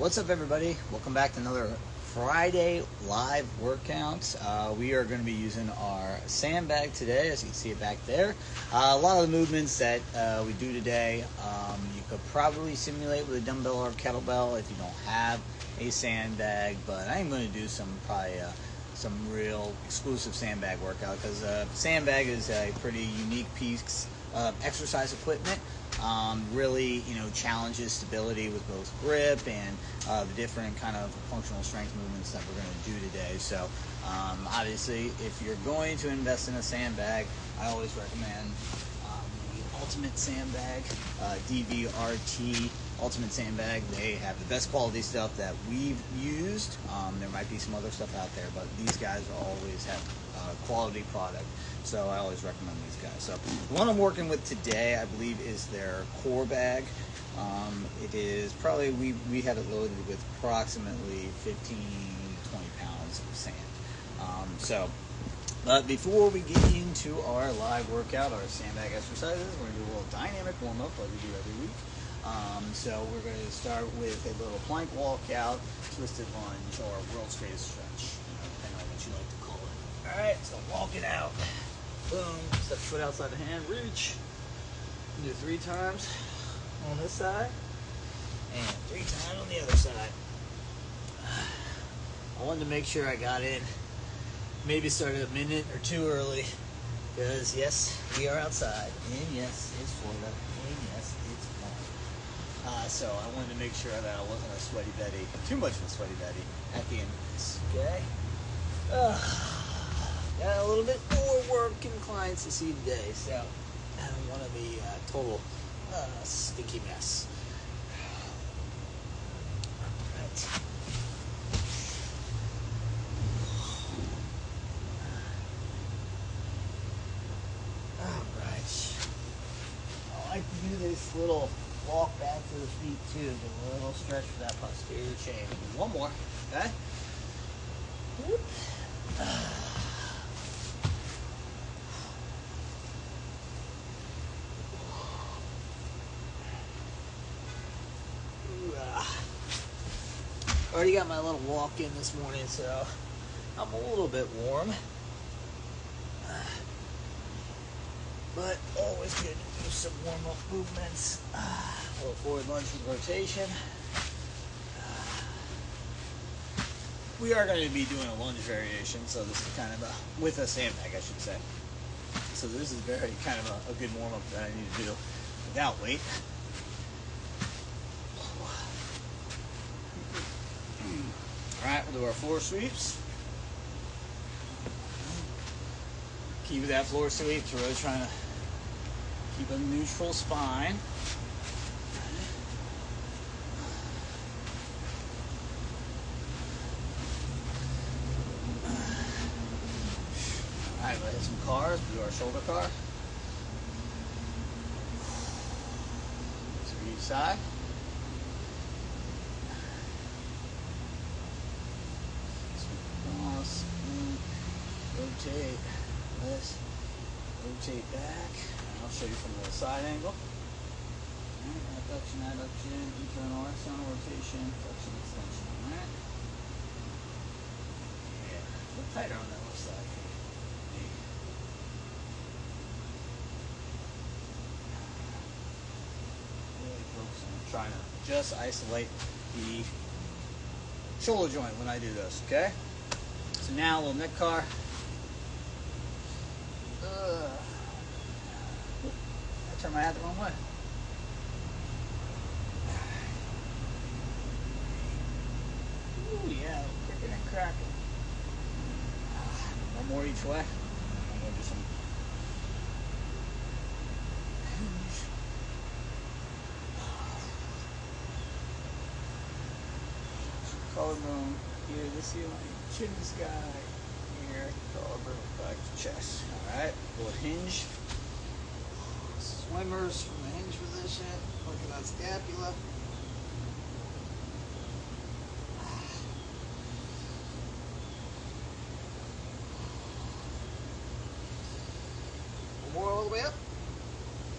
What's up, everybody? Welcome back to another Friday live workout. We are going to be using our sandbag today, as you can see it back there. A lot of the movements that we do today, you could probably simulate with a dumbbell or kettlebell if you don't have a sandbag, but I'm going to do some real exclusive sandbag workout because sandbag is a pretty unique piece of exercise equipment. Really, challenges stability with both grip and the different kind of functional strength movements that we're going to do today. So, obviously, if you're going to invest in a sandbag, I always recommend the Ultimate Sandbag, DVRT Ultimate Sandbag. They have the best quality stuff that we've used. There might be some other stuff out there, but these guys always have quality product, so I always recommend these guys. So the one I'm working with today, I believe, is their core bag. It is probably, we have it loaded with approximately 15 to 20 pounds of sand. But before we get into our live workout, our sandbag exercises, we're going to do a little dynamic warm-up like we do every week. So we're going to start with a little plank walkout, twisted lunge, or world straightest stretch, depending on what you like to call it. Alright, so walk it out. Boom, step foot outside the hand, reach. Do 3 times on this side, and 3 times on the other side. I wanted to make sure I got in. Maybe started a minute or 2 early, because yes, we are outside, and yes, it's Florida, and yes, it's warm. So I wanted to make sure that I wasn't a sweaty Betty, too much of a sweaty Betty at the end of this, okay? Got a little bit more work and clients to see today, so I don't want to be a total stinky mess. Alright. Alright. I like to do this little walk back to the feet too, get a little stretch for that posterior chain. One more, okay? Whoop. Already got my little walk in this morning, so I'm a little bit warm. But always good to do some warm-up movements. A little forward lunge with rotation. We are going to be doing a lunge variation, so this is kind of with a sandbag, I should say. So this is very kind of a good warm-up that I need to do without weight. Alright, we'll do our floor sweeps. Keep that floor sweeps. We're really trying to keep a neutral spine. Alright, we'll hit some cars. We'll do our shoulder car. To each side. Rotate this, rotate back, and I'll show you from the side angle. Alright, adduction, internal, external rotation, flexion, extension. Alright? Yeah, a little tighter on that left side. Really focus on trying to just isolate the shoulder joint when I do this, okay? So now a little neck car. I turned my head the wrong way. Ooh, yeah, cricking and cracking. One more each way. I'm going to do some hinge. Collarbone here, this ceiling, chin in the sky. Here, collarbone, back to chest. Alright, little hinge. Swimmers from the hinge position. Look at that scapula. One more all the way up.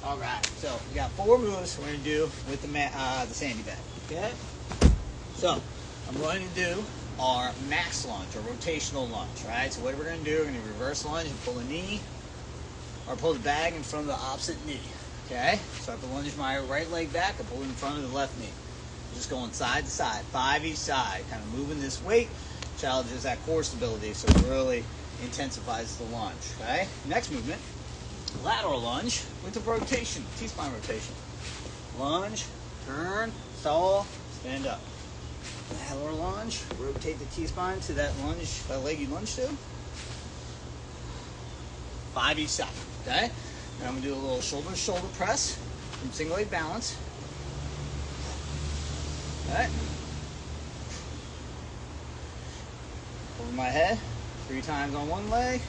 Alright, so we got 4 moves we're going to do with the sandy bag. Okay? So I'm going to do our max lunge or rotational lunge, right? So what we're going to do, we're going to reverse lunge and pull the knee or pull the bag in front of the opposite knee. Okay? So I have to lunge my right leg back and pull it in front of the left knee. Just going side to side, 5 each side, kind of moving this weight, challenges that core stability, so it really intensifies the lunge. Okay? Next movement, lateral lunge with the rotation, T-spine rotation. Lunge, turn, stall, stand up. Lateral lunge, rotate the T-spine to that lunge, that leg you lunge to. 5 each side. Okay? And I'm going to do a little shoulder to shoulder press from single leg balance. Okay. Over my head, 3 times on one leg,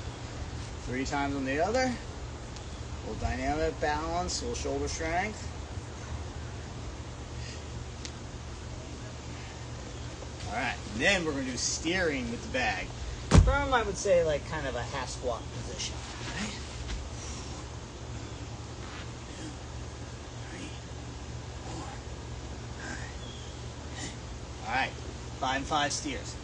3 times on the other. A little dynamic balance, a little shoulder strength. All right, and then we're going to do steering with the bag. From, I would say, like kind of a half squat position. Okay. 2, 3, 4, 5. All right, 5 and 5 steers.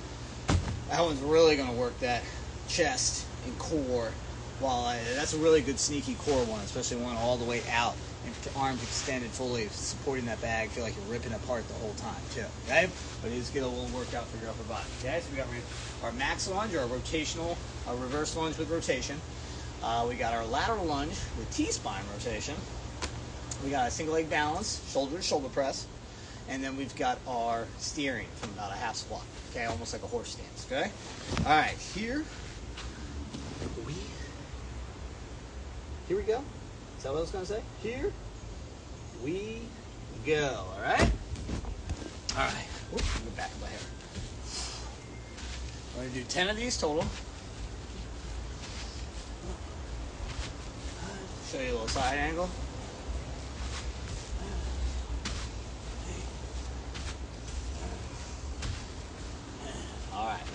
That one's really going to work that chest and core. That's a really good sneaky core one, especially one all the way out and arms extended fully, supporting that bag. Feel like you're ripping apart the whole time too. Okay, but just get a little workout for your upper body. Okay, so we got our max lunge, or our reverse lunge with rotation. We got our lateral lunge with T-spine rotation. We got a single leg balance, shoulder to shoulder press. And then we've got our steering from about a half squat, okay, almost like a horse stance, okay? All right, here we go. Is that what I was gonna say? Here we go, all right? All right, whoop, let me back up my hair. We're gonna do 10 of these total. Show you a little side angle.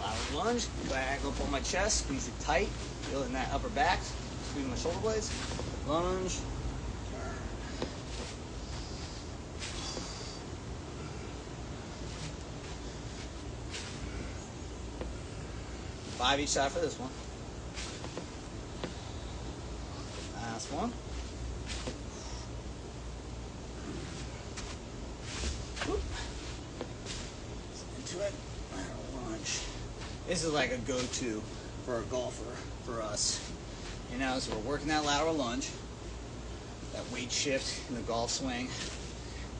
Lateral lunge, back up on my chest, squeeze it tight, feel it in that upper back, squeeze my shoulder blades, lunge, turn. 5 each side for this one. Last one. Whoop. Into it, lateral lunge. This is like a go-to for a golfer, for us. You know, so we're working that lateral lunge, that weight shift in the golf swing.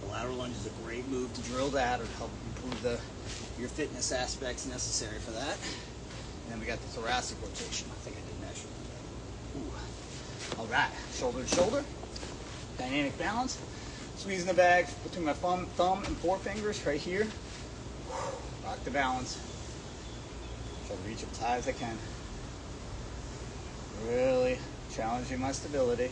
The lateral lunge is a great move to drill that or help improve your fitness aspects necessary for that. And then we got the thoracic rotation. I think I did measure. Ooh. All right, shoulder to shoulder, dynamic balance. Squeezing the bag between my thumb and forefingers right here. Rock the balance. Try to reach up as high as I can. Really challenging my stability.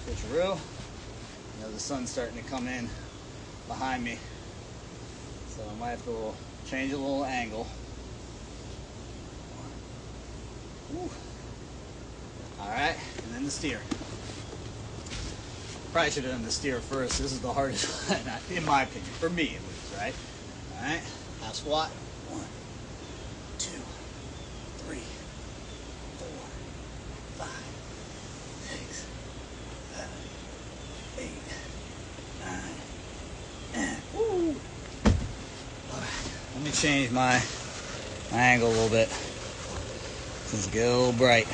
Switcheroo. You know, the sun's starting to come in behind me, so I might have to change a little angle. Woo. All right, and then the steer. Probably should have done the steer first. This is the hardest one, in my opinion, for me at least, right? All right, half squat. 1, 2, 3, 4, 5, 6, 7, 8, 9, 10. Woo! All right, let me change my angle a little bit. Let's get a little bright.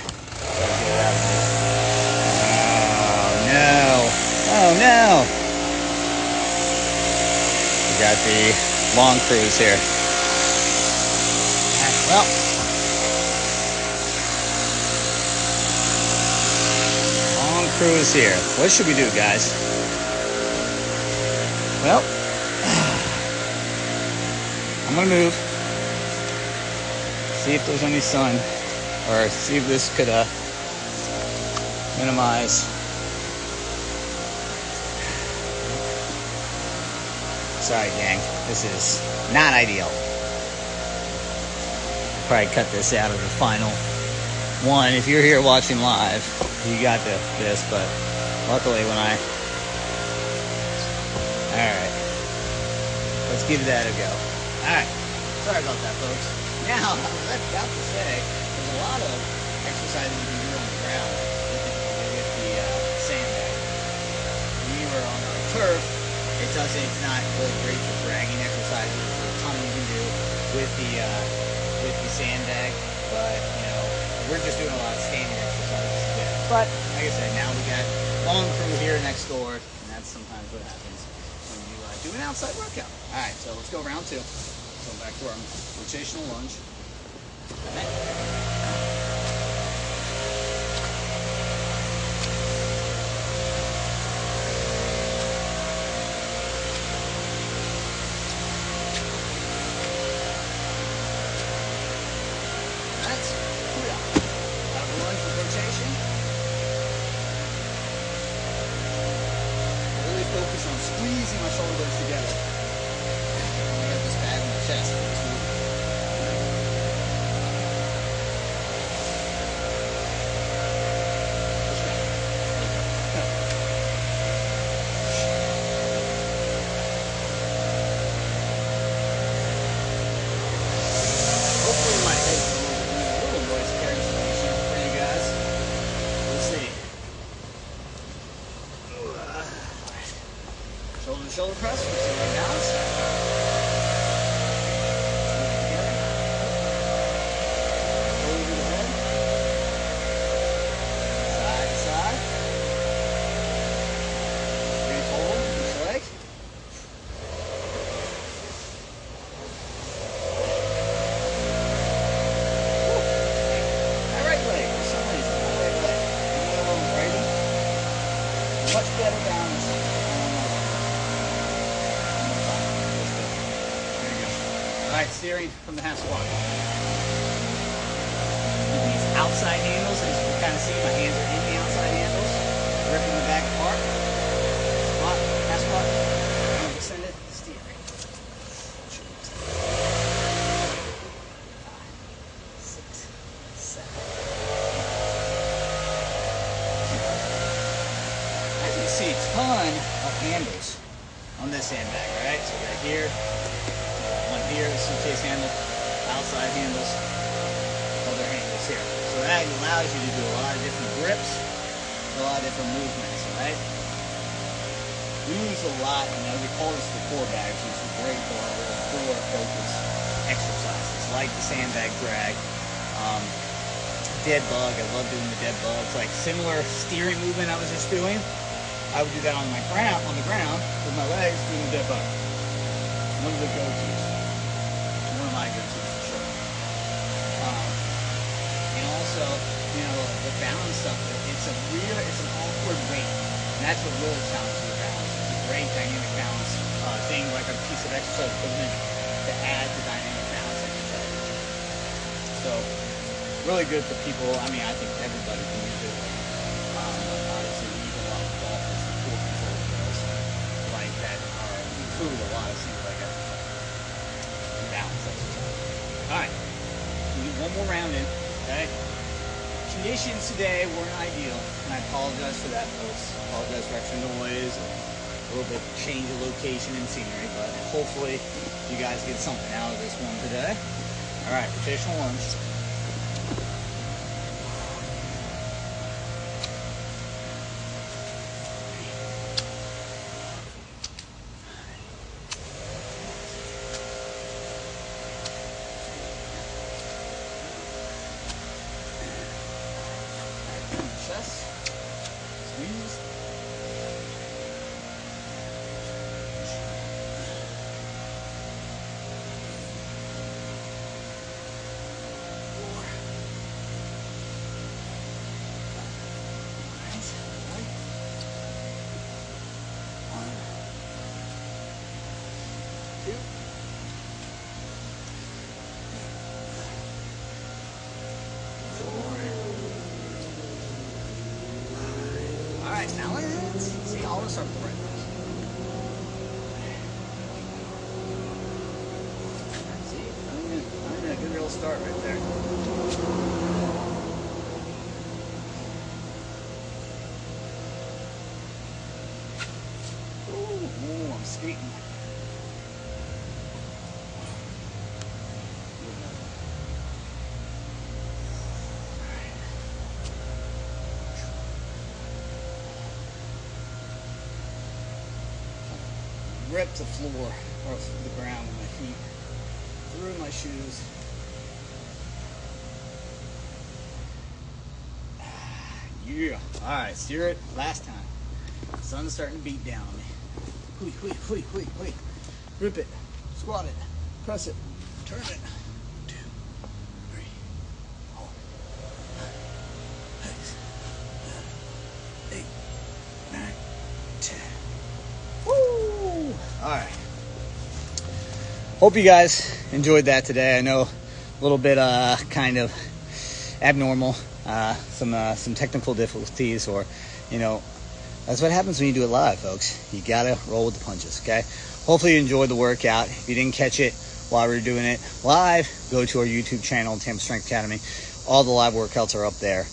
Oh no! Oh no! We got the long cruise here. All right, well, long cruise here. What should we do, guys? Well, I'm gonna move. See if there's any sun, or see if this could minimize. Sorry, gang. This is not ideal. Probably cut this out of the final one. If you're here watching live, you got this, but luckily when I let's give that a go. Alright, sorry about that, folks. Now, I was about to say, there's a lot of exercises you can do on the ground with the sandbag. When you were on our turf, it's not really great for dragging exercises. There's a ton you can do with the sandbag, but you know, we're just doing a lot of standing exercises today. But like I said, now we got long crew here next door, and that's sometimes what happens when you do an outside workout. All right, so let's go round 2. So back to our rotational lunge. All right. Focus on squeezing my shoulder blades together. I got this bag on my chest for this movement. Push back. Hopefully my head's a little noise cancellation for you guys. We'll see. Shoulder to shoulder press, we'll see my balance. Together. Shoulder to the head. Side to side. Breathe forward, each leg. My right leg, for some reason, my right leg. I'm a little righty. Much better balance. Alright, steering from the half squat. These outside handles, as you can kind of see, my hands are in the outside handles. Ripping the back apart. Squat, half squat, hands extended, steering. 5, 6, 7. As you can see, a ton of handles on this sandbag, right? So right here. Here, the suitcase handle, outside handles, other handles here. So that allows you to do a lot of different grips, a lot of different movements, right? We use a lot, we call this the core bags, which is great for our core focus exercises, like the sandbag drag, dead bug. I love doing the dead bugs, like similar steering movement I was just doing. I would do that on the ground with my legs doing the dead bug. One of the go-tos. My go-to for sure. And also, the balance stuff, it's an awkward weight. And that's what really challenges the balance. It's a great dynamic balance thing, like a piece of exercise equipment to add to dynamic balance exercises. So, really good for people. I think everybody can use it. Obviously, we use a lot of golfers and core control drills like that include a lot of things like that. Balance exercise. Alright, we do one more round in, okay? Conditions today weren't ideal, and I apologize for that, folks. I apologize for extra noise, a little bit change of location and scenery, but hopefully you guys get something out of this one today. Alright, rotational lunge. Chest, squeeze, Alright, now let's see all this up the right way. See, I'm in a good real start right there. Ooh, I'm skating. grip the floor or the ground with my feet through my shoes. Yeah. All right, steer it last time. The sun's starting to beat down on me. Hui. Grip it, squat it, press it, turn it. 2, 3, 4, 5, 6, 7, 8, 9, 10. Woo! All right. Hope you guys enjoyed that today. I know a little bit kind of abnormal, some technical difficulties, or that's what happens when you do it live, folks. You gotta roll with the punches, okay? Hopefully you enjoyed the workout. If you didn't catch it while we were doing it live, go to our YouTube channel, Tampa Strength Academy. All the live workouts are up there,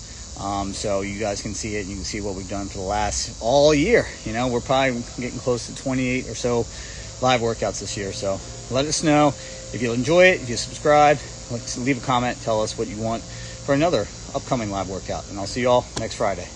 so you guys can see it. You can see what we've done for the last all year. We're probably getting close to 28 or so live workouts this year. So let us know if you'll enjoy it. If you subscribe, leave a comment, tell us what you want for another upcoming live workout, and I'll see you all next Friday.